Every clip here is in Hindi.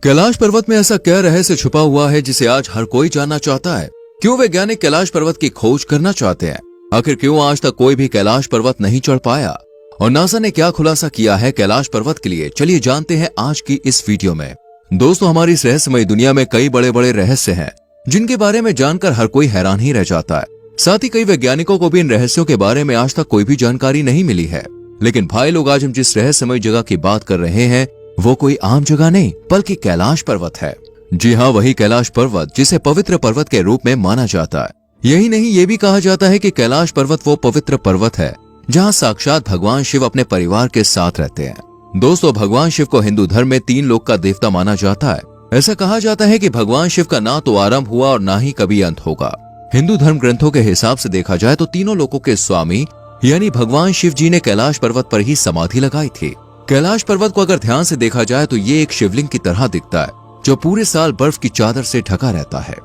कैलाश पर्वत में ऐसा क्या रहस्य छुपा हुआ है जिसे आज हर कोई जानना चाहता है? क्यों वैज्ञानिक कैलाश पर्वत की खोज करना चाहते हैं? आखिर क्यों आज तक कोई भी कैलाश पर्वत नहीं चढ़ पाया? और नासा ने क्या खुलासा किया है कैलाश पर्वत के लिए? चलिए जानते हैं आज की इस वीडियो में। दोस्तों, हमारी इस रहस्यमय दुनिया में कई बड़े बड़े रहस्य हैं जिनके बारे में जानकर हर कोई हैरान ही रह जाता है। साथ ही कई वैज्ञानिकों को भी इन रहस्यों के बारे में आज तक कोई भी जानकारी नहीं मिली है। लेकिन भाई लोग, आज हम जिस रहस्यमय जगह की बात कर रहे हैं वो कोई आम जगह नहीं बल्कि कैलाश पर्वत है। जी हाँ, वही कैलाश पर्वत जिसे पवित्र पर्वत के रूप में माना जाता है। यही नहीं, ये भी कहा जाता है कि कैलाश पर्वत वो पवित्र पर्वत है जहाँ साक्षात भगवान शिव अपने परिवार के साथ रहते हैं। दोस्तों, भगवान शिव को हिंदू धर्म में 3 लोक का देवता माना जाता है। ऐसा कहा जाता है कि भगवान शिव का ना तो आरंभ हुआ और ना ही कभी अंत होगा। हिंदू धर्म ग्रंथों के हिसाब से देखा जाए तो तीनों लोकों के स्वामी यानी भगवान शिव जी ने कैलाश पर्वत पर ही समाधि लगाई थी। कैलाश पर्वत को अगर ध्यान से देखा जाए तो ये एक शिवलिंग की तरह दिखता है जो पूरे साल बर्फ की चादर से ढका रहता है।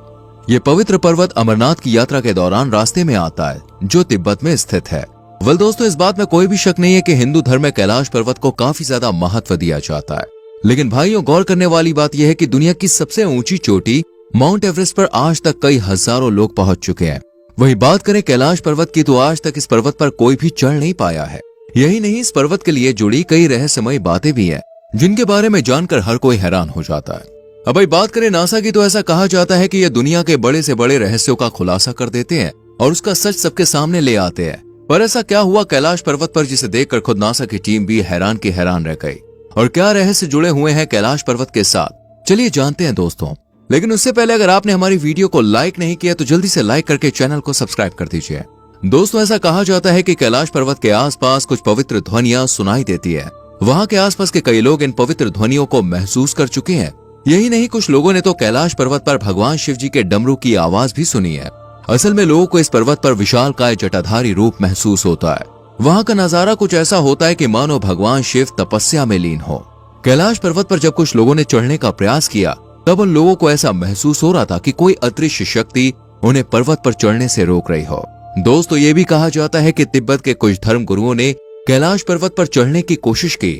ये पवित्र पर्वत अमरनाथ की यात्रा के दौरान रास्ते में आता है जो तिब्बत में स्थित है। वेल दोस्तों, इस बात में कोई भी शक नहीं है कि हिंदू धर्म में कैलाश पर्वत को काफी ज्यादा महत्व दिया जाता है। लेकिन भाइयों, गौर करने वाली बात यह है कि दुनिया की सबसे ऊंची चोटी माउंट एवरेस्ट पर आज तक कई हजारों लोग पहुंच चुके हैं। वही बात करें कैलाश पर्वत की तो आज तक इस पर्वत पर कोई भी चढ़ नहीं पाया है। यही नहीं, इस पर्वत के लिए जुड़ी कई रहस्यमय बातें भी हैं जिनके बारे में जानकर हर कोई हैरान हो जाता है। अब भाई बात करें नासा की तो ऐसा कहा जाता है कि ये दुनिया के बड़े से बड़े रहस्यों का खुलासा कर देते हैं और उसका सच सबके सामने ले आते हैं। पर ऐसा क्या हुआ कैलाश पर्वत पर जिसे देखकर खुद नासा की टीम भी हैरान की हैरान रह गई? और क्या रहस्य जुड़े हुए हैं कैलाश पर्वत के साथ? चलिए जानते हैं दोस्तों। लेकिन उससे पहले अगर आपने हमारी वीडियो को लाइक नहीं किया तो जल्दी से लाइक करके चैनल को सब्सक्राइब कर दीजिए। दोस्तों, ऐसा कहा जाता है कि कैलाश पर्वत के आसपास कुछ पवित्र ध्वनियां सुनाई देती है। वहां के आसपास के कई लोग इन पवित्र ध्वनियों को महसूस कर चुके हैं। यही नहीं, कुछ लोगों ने तो कैलाश पर्वत पर भगवान शिव जी के डमरू की आवाज भी सुनी है। असल में लोगों को इस पर्वत पर विशालकाय जटाधारी रूप महसूस होता है। वहां का नजारा कुछ ऐसा होता है कि मानो भगवान शिव तपस्या में लीन हो। कैलाश पर्वत पर जब कुछ लोगों ने चढ़ने का प्रयास किया तब उन लोगों को ऐसा महसूस हो रहा था कि कोई अदृश्य शक्ति उन्हें पर्वत पर चढ़ने से रोक रही हो। दोस्तों, ये भी कहा जाता है कि तिब्बत के कुछ धर्म गुरुओं ने कैलाश पर्वत पर चढ़ने की कोशिश की,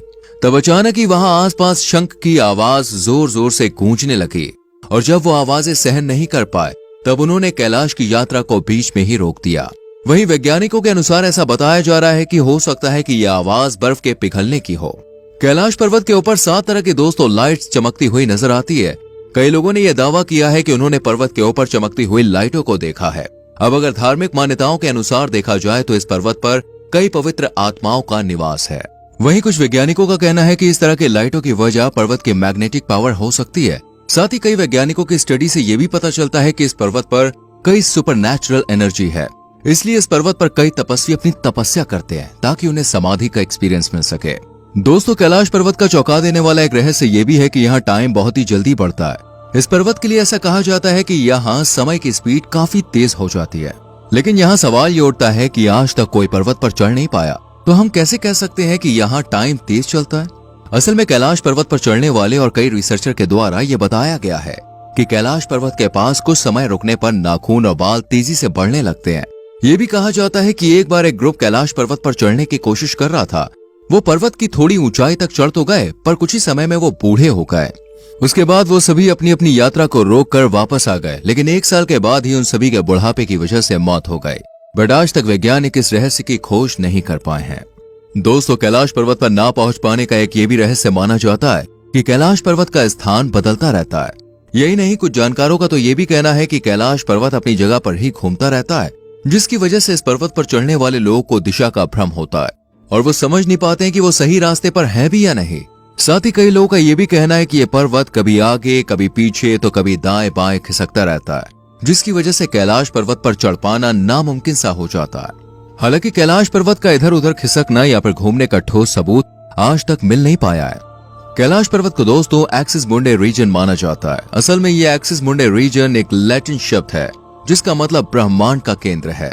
तब अचानक ही वहां आसपास शंख की आवाज जोर जोर से गूंजने लगी और जब वो आवाजें सहन नहीं कर पाए तब उन्होंने कैलाश की यात्रा को बीच में ही रोक दिया। वहीं वैज्ञानिकों के अनुसार ऐसा बताया जा रहा है कि हो सकता है कि यह आवाज बर्फ के पिघलने की हो। कैलाश पर्वत के ऊपर 7 तरह की दोस्तों लाइट्स चमकती हुई नजर आती है। कई लोगों ने यह दावा किया है कि उन्होंने पर्वत के ऊपर चमकती हुई लाइटों को देखा है। अब अगर धार्मिक मान्यताओं के अनुसार देखा जाए तो इस पर्वत पर कई पवित्र आत्माओं का निवास है। वहीं कुछ वैज्ञानिकों का कहना है कि इस तरह के लाइटों की वजह पर्वत की मैग्नेटिक पावर हो सकती है। साथ ही कई वैज्ञानिकों की स्टडी से यह भी पता चलता है कि इस पर्वत पर कई सुपरनैचुरल एनर्जी है। इसलिए इस पर्वत पर कई तपस्वी अपनी तपस्या करते हैं ताकि उन्हें समाधि का एक्सपीरियंस मिल सके। दोस्तों, कैलाश पर्वत का चौंका देने वाला एक रहस्य ये भी है कि यहाँ टाइम बहुत ही जल्दी बढ़ता है। इस पर्वत के लिए ऐसा कहा जाता है कि यहाँ समय की स्पीड काफी तेज हो जाती है। लेकिन यहाँ सवाल ये उठता है कि आज तक कोई पर्वत पर चढ़ नहीं पाया तो हम कैसे कह सकते हैं कि यहाँ टाइम तेज चलता है? असल में कैलाश पर्वत पर चढ़ने वाले और कई रिसर्चर के द्वारा ये बताया गया है कि कैलाश पर्वत के पास कुछ समय रुकने पर नाखून और बाल तेजी से बढ़ने लगते हैं। ये भी कहा जाता है कि एक बार एक ग्रुप कैलाश पर्वत पर चढ़ने की कोशिश कर रहा था। वो पर्वत की थोड़ी ऊंचाई तक चढ़ तो गए पर कुछ ही समय में वो बूढ़े हो गए। उसके बाद वो सभी अपनी अपनी यात्रा को रोककर वापस आ गए। लेकिन 1 साल के बाद ही उन सभी के बुढ़ापे की वजह से मौत हो गई। बट आज तक वैज्ञानिक इस रहस्य की खोज नहीं कर पाए हैं। दोस्तों, कैलाश पर्वत पर ना पहुंच पाने का एक ये भी रहस्य माना जाता है कि कैलाश पर्वत का स्थान बदलता रहता है। यही नहीं, कुछ जानकारों का तो ये भी कहना है कि कैलाश पर्वत अपनी जगह पर ही घूमता रहता है, जिसकी वजह से इस पर्वत पर चढ़ने वाले लोगों को दिशा का भ्रम होता है और वो समझ नहीं पाते हैं कि वो सही रास्ते पर है भी या नहीं। साथ ही कई लोगों का ये भी कहना है कि ये पर्वत कभी आगे कभी पीछे तो कभी दाएं बाएं खिसकता रहता है, जिसकी वजह से कैलाश पर्वत पर चढ़ पाना नामुमकिन सा हो जाता है। हालांकि कैलाश पर्वत का इधर उधर खिसकना या फिर घूमने का ठोस सबूत आज तक मिल नहीं पाया है। कैलाश पर्वत को दोस्तों एक्सिस मुंडे रीजन माना जाता है। असल में ये एक्सिस मुंडे रीजन एक लैटिन शब्द है जिसका मतलब ब्रह्मांड का केंद्र है।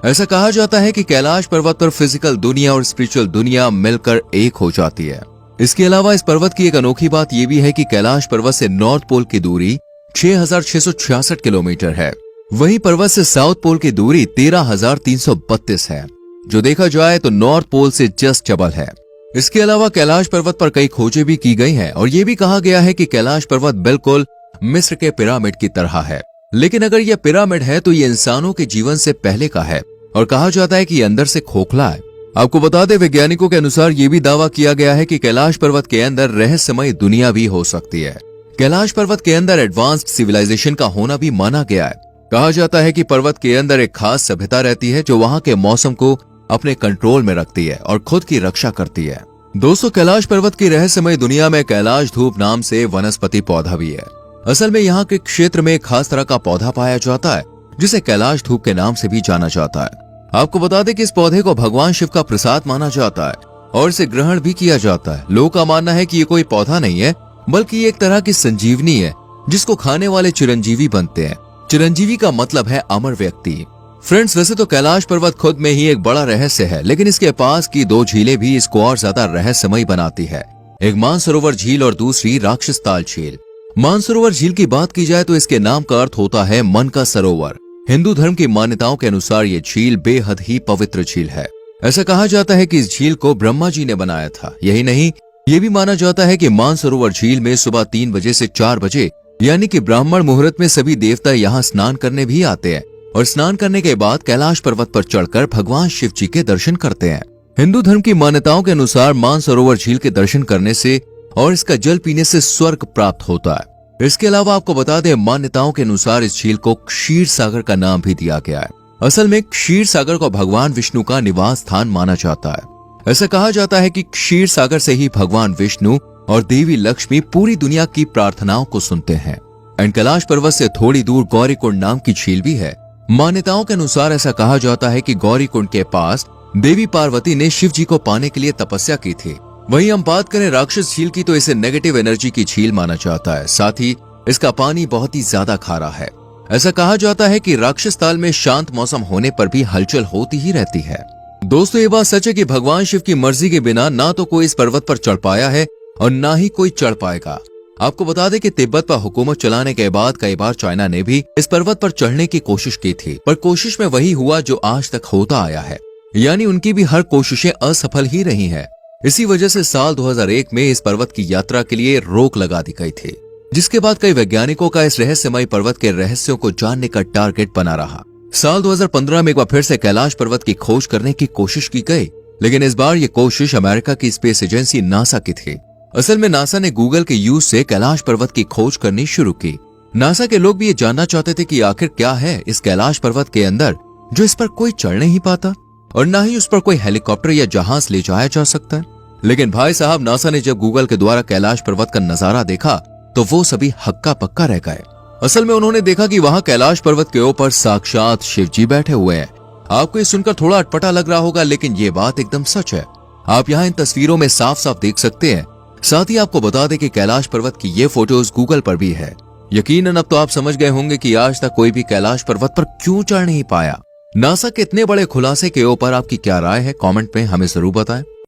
ऐसा कहा जाता है कि कैलाश पर्वत पर फिजिकल दुनिया और स्पिरिचुअल दुनिया मिलकर एक हो जाती है। इसके अलावा इस पर्वत की एक अनोखी बात यह भी है कि कैलाश पर्वत से नॉर्थ पोल की दूरी 6,666 किलोमीटर है। वहीं पर्वत से साउथ पोल की दूरी 13,332 है, जो देखा जाए तो नॉर्थ पोल से जस्ट डबल है। इसके अलावा कैलाश पर्वत पर कई खोजें भी की गई हैं और ये भी कहा गया है कि कैलाश पर्वत बिल्कुल मिस्र के पिरामिड की तरह है। लेकिन अगर यह पिरामिड है तो ये इंसानों के जीवन से पहले का है और कहा जाता है कि ये अंदर से खोखला है। आपको बता दें, वैज्ञानिकों के अनुसार ये भी दावा किया गया है कि कैलाश पर्वत के अंदर रहस्यमय दुनिया भी हो सकती है। कैलाश पर्वत के अंदर एडवांस्ड सिविलाइजेशन का होना भी माना गया है। कहा जाता है कि पर्वत के अंदर एक खास सभ्यता रहती है जो वहां के मौसम को अपने कंट्रोल में रखती है और खुद की रक्षा करती है। दोस्तों, कैलाश पर्वत की रहस्यमय दुनिया में कैलाश धूप नाम से वनस्पति पौधा भी है। असल में यहाँ के क्षेत्र में एक खास तरह का पौधा पाया जाता है जिसे कैलाश धूप के नाम से भी जाना जाता है। आपको बता दें कि इस पौधे को भगवान शिव का प्रसाद माना जाता है और इसे ग्रहण भी किया जाता है। लोगों का मानना है कि ये कोई पौधा नहीं है बल्कि ये एक तरह की संजीवनी है जिसको खाने वाले चिरंजीवी बनते हैं। चिरंजीवी का मतलब है अमर व्यक्ति। फ्रेंड्स, वैसे तो कैलाश पर्वत खुद में ही एक बड़ा रहस्य है, लेकिन इसके पास की दो झीलें भी इसको और ज्यादा रहस्यमय बनाती है। एक मानसरोवर झील और दूसरी राक्षस ताल झील। मानसरोवर झील की बात की जाए तो इसके नाम का अर्थ होता है मन का सरोवर। हिंदू धर्म की मान्यताओं के अनुसार ये झील बेहद ही पवित्र झील है। ऐसा कहा जाता है कि इस झील को ब्रह्मा जी ने बनाया था। यही नहीं, ये भी माना जाता है कि मानसरोवर झील में सुबह 3 बजे से 4 बजे यानी कि ब्राह्मण मुहूर्त में सभी देवता यहाँ स्नान करने भी आते हैं और स्नान करने के बाद कैलाश पर्वत पर चढ़कर भगवान शिव जी के दर्शन करते हैं। हिंदू धर्म की मान्यताओं के अनुसार मानसरोवर झील के दर्शन करने से और इसका जल पीने से स्वर्ग प्राप्त होता है। इसके अलावा आपको बता दें, मान्यताओं के अनुसार इस झील को क्षीर सागर का नाम भी दिया गया है। असल में क्षीर सागर को भगवान विष्णु का निवास स्थान माना जाता है। ऐसा कहा जाता है कि क्षीर सागर से ही भगवान विष्णु और देवी लक्ष्मी पूरी दुनिया की प्रार्थनाओं को सुनते हैं। एंड कैलाश पर्वत से थोड़ी दूर गौरीकुंड नाम की झील भी है। मान्यताओं के अनुसार ऐसा कहा जाता है कि गौरीकुंड के पास देवी पार्वती ने शिव जी को पाने के लिए तपस्या की थी। वहीं हम बात करें राक्षस झील की तो इसे नेगेटिव एनर्जी की झील माना जाता है। साथ ही इसका पानी बहुत ही ज्यादा खारा है। ऐसा कहा जाता है कि राक्षस ताल में शांत मौसम होने पर भी हलचल होती ही रहती है। दोस्तों, ये बात सच है कि भगवान शिव की मर्जी के बिना ना तो कोई इस पर्वत पर चढ़ पाया है और ना ही कोई चढ़ पाएगा। आपको बता दें कि तिब्बत पर हुकूमत चलाने के बाद कई बार चाइना ने भी इस पर्वत पर चढ़ने की कोशिश की थी, पर कोशिश में वही हुआ जो आज तक होता आया है, यानी उनकी भी हर कोशिशें असफल ही रही हैं। इसी वजह से साल 2001 में इस पर्वत की यात्रा के लिए रोक लगा दी गई थी, जिसके बाद कई वैज्ञानिकों का इस रहस्यमय पर्वत के रहस्यों को जानने का टारगेट बना रहा। साल 2015 में एक बार फिर से कैलाश पर्वत की खोज करने की कोशिश की गई, लेकिन इस बार ये कोशिश अमेरिका की स्पेस एजेंसी नासा की थी। असल में नासा ने गूगल के यूज से कैलाश पर्वत की खोज करनी शुरू की। नासा के लोग भी ये जानना चाहते थे कि आखिर क्या है इस कैलाश पर्वत के अंदर जो इस पर कोई चढ़ नहीं पाता और ना ही उस पर कोई हेलीकॉप्टर या जहाज ले जाया जा सकता है। लेकिन भाई साहब, नासा ने जब गूगल के द्वारा कैलाश पर्वत का नजारा देखा तो वो सभी हक्का पक्का रह गए। असल में उन्होंने देखा कि वहाँ कैलाश पर्वत के ऊपर साक्षात शिव जी बैठे हुए हैं। आपको ये सुनकर थोड़ा अटपटा लग रहा होगा, लेकिन ये बात एकदम सच है। आप यहाँ इन तस्वीरों में साफ साफ देख सकते हैं। साथ ही आपको बता दें कि कैलाश पर्वत की ये फोटोज गूगल पर भी है। यकीनन अब तो आप समझ गए होंगे कि आज तक कोई भी कैलाश पर्वत पर क्यों चढ़ नहीं पाया। नासा के इतने बड़े खुलासे के ऊपर आपकी क्या राय है, कमेंट में हमें जरूर बताएं।